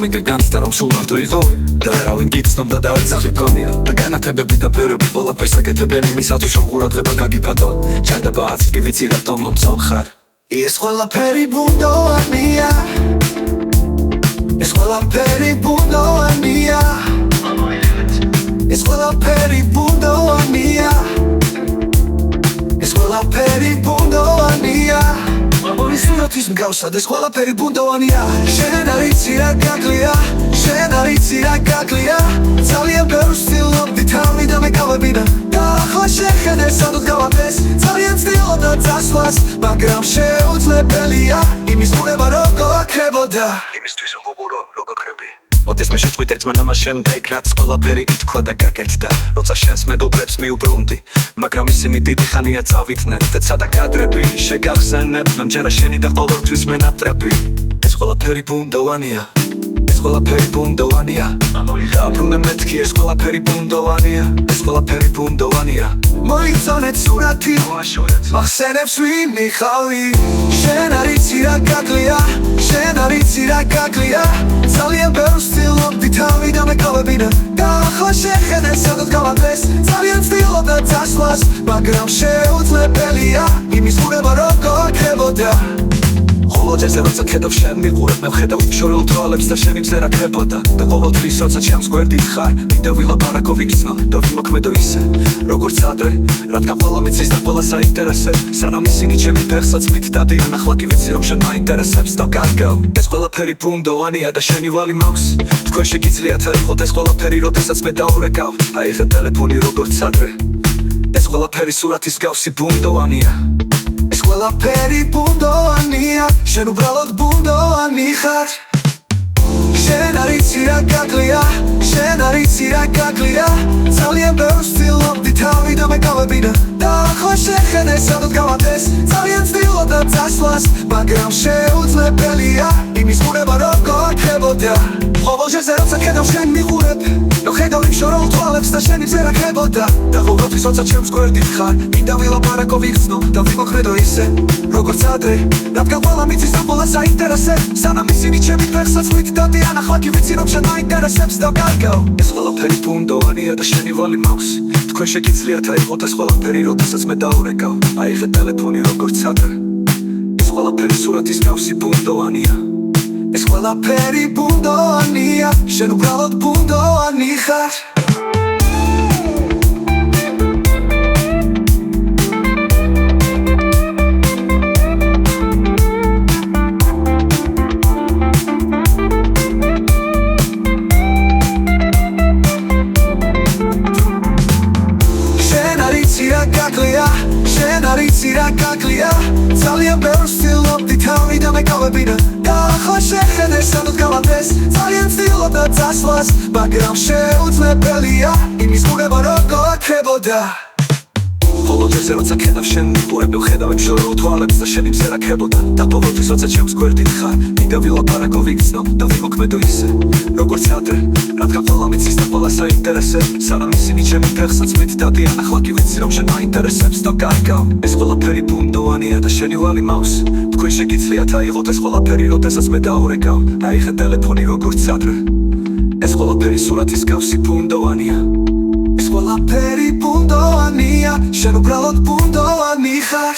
გამიგე განცდა რომ სულ მარტო იყო და არავინ გიცნობდა და არც ახი გონია და განათებები და ფერები ყველაფერს აკეთებენ იმისათვის რომ ყურადღება გაგიფათო ჩანდება აცი კი ვიცი რატომ მომწონხარ ეს ყველაფერი ბუნდოვანია ეს ყველაფერი ბუნდოვანია ეს ყველაფერი ბუნდოვანია ეს ყველაფერი ბუნდოვანია ორი სურათის მსგავსად ეს ყველაფერი ბუნდოვანია შენ არ იცი რა გაკლია შენ არ იცი რა გაკლია ძალიან ბევრს ვცდილობდი თავიდან მეკავებინა და ახლა შეხედე სადაც გავაფეს ძალიან ვცდილობდა წასვლას მაგრამ შეუძლებელია იმის ბუნება როგორ აქრებოდა იმისთვის როგორ ხრები ოდეს მე შეწყვიტ ერთმან ამას შემდეგ რაც ყველაფერი ითქვა და გაკეთდა როცა შენს მეგობრებს მიუბრუნდი მაგრამ ისინი დიდი ხანია წავიდნენ და ცადა კადრები შეგახსენებ ამჯერად შენი და ყოველთვის მენატრები ეს ყველაფერი ბუნდოვანია ეს ყველაფერი ბუნდოვანია დაბრუნე მეთქი ეს ყველაფერი ბუნდოვანია ეს ყველაფერი ბუნდოვანია მოიწონეთ სურათი მახსენებს ვინ მიხავი შენ არ იცი რა გაკლია შენ არ იცი რა გაკლია ძალიან ბევრს ვცდილობდი თავიდან მეკავებინა და ახლა შეხედე სადაც გავაფეს ძალიან ვცდილობდა წასვლას მაგრამ შეუძლებელია იმის ბუნება როგორ აქრებოდა ხოლო ჯერზე როცა ხედავ შენ მიყურებ მე ვხედავ შორეულ თვალებს და შენი მზერა ხრებოდა და ყოველთვის როცა ჩემს გვერდით ხარ ვიდეო ვილაპარაკო ვიგრძნო და ვიმოქმედო ისე როგორც ადრე რადგან ყველა მიცის და ყველა საინტერესებს სანამ ისინი ჩემი ფეხსაც მითდადიან ახლა კი ვიცი რომ შენ მაინტერესებს და გარგავ ეს ყველაფერი ბუნდოვანია და შენი ვალი მაქვს თქვენ შეგიძლიათ აიღოთ ეს ყველაფერი როდესაც მე დაურეკავ აი ეს ტელეფონი როგორც ადრე ეს ყველაფერი სურათის გავსი ბუნდოვანია ეს ყველაფერი ბუნდოვანია შენ უბრალოდ ბუნდოვანი ხარ შენ არ იცი რა გაკლია შენ არ იცი რა გაკლია ძალიან ბევრს ვცდილობდი თავიდან მეკავებინა და ახლა შეხედე სადაც გავაფეს ძალიან ვცდილობდა წასვლას მაგრამ შეუძლებელია იმის ბუნება როგორ აქრებოდა ყოველ ჯერზე როცა ხედავ შენ მიყურებ და ხედავ იმ შორეულ თვალებს და შენი მზერა ხრებოდა და ყოველთვის როცა ჩემს გვერდით ხარ მინდა ვილაპარაკო ვიგრძნო და ვიმოქმედო ისე როგორც ადრე რადგან ყველა მიცის და ყველა საინტერესებს სანამ ისინი ჩემი ფეხსაც მითდადიან ახლა კი ვიცი რომ შენ მაინტერესებს და გარგავ ეს ყველაფერი ბუნდოვანია და შენი ვალი მაქვს თქვენ შეგიძლიათ აიღოთ ეს ყველაფერი როდესაც მე დაურეკავ აი ეს ტელეფონი როგორც ადრე ეს ყველაფერი სურათის გავსი ბუნდოვანია ეს ყველაფერი ბუნდოვანია შენ უბრალოდ ბუნდოვანი ხარ შენ არ იცი რა გაკლია ძალიან ბევრს ვცდილობდი თავიდან მეკავებინა და ახლა შეხედე სადაც გავაფეს ძალიან ვცდილობდა წასვლას მაგრამ შეუძლებელია იმის ბუნება როგორ აქრებოდა ხოლო ჯერზე როცა ხედავ შენ მიყურებ ვხედავ იმ შორეულ თვალებს და შენი მზერა ხრებოდა და ყოველთვის როცა ჩემს გვერდით ხარ მინდა ვილაპარაკო ვიგრძნო და ვიმოქმედო ისე როგორც ადრე რადგან ყველა მიცის და ყველა საინტერესებს სანამ ისინი ჩემი ფეხსაც მითდადიან ახლა კი ვიცი რომ შენ მაინტერესებს და გარგავ ეს ყველაფერი ბუნდოვანია და შენი ვალი მაქვს თქვენ შეგიძლიათ აიღოთ ეს ყველაფერი როდესაც მე დაურეკავ აი ეს ტელეფონი როგორც ადრე ეს ყველაფერი სურათის გავსი ბუნდოვანია ეს ყველაფერი ბუნდოვანია შენ უბრალოდ ბუნდოვანი ხარ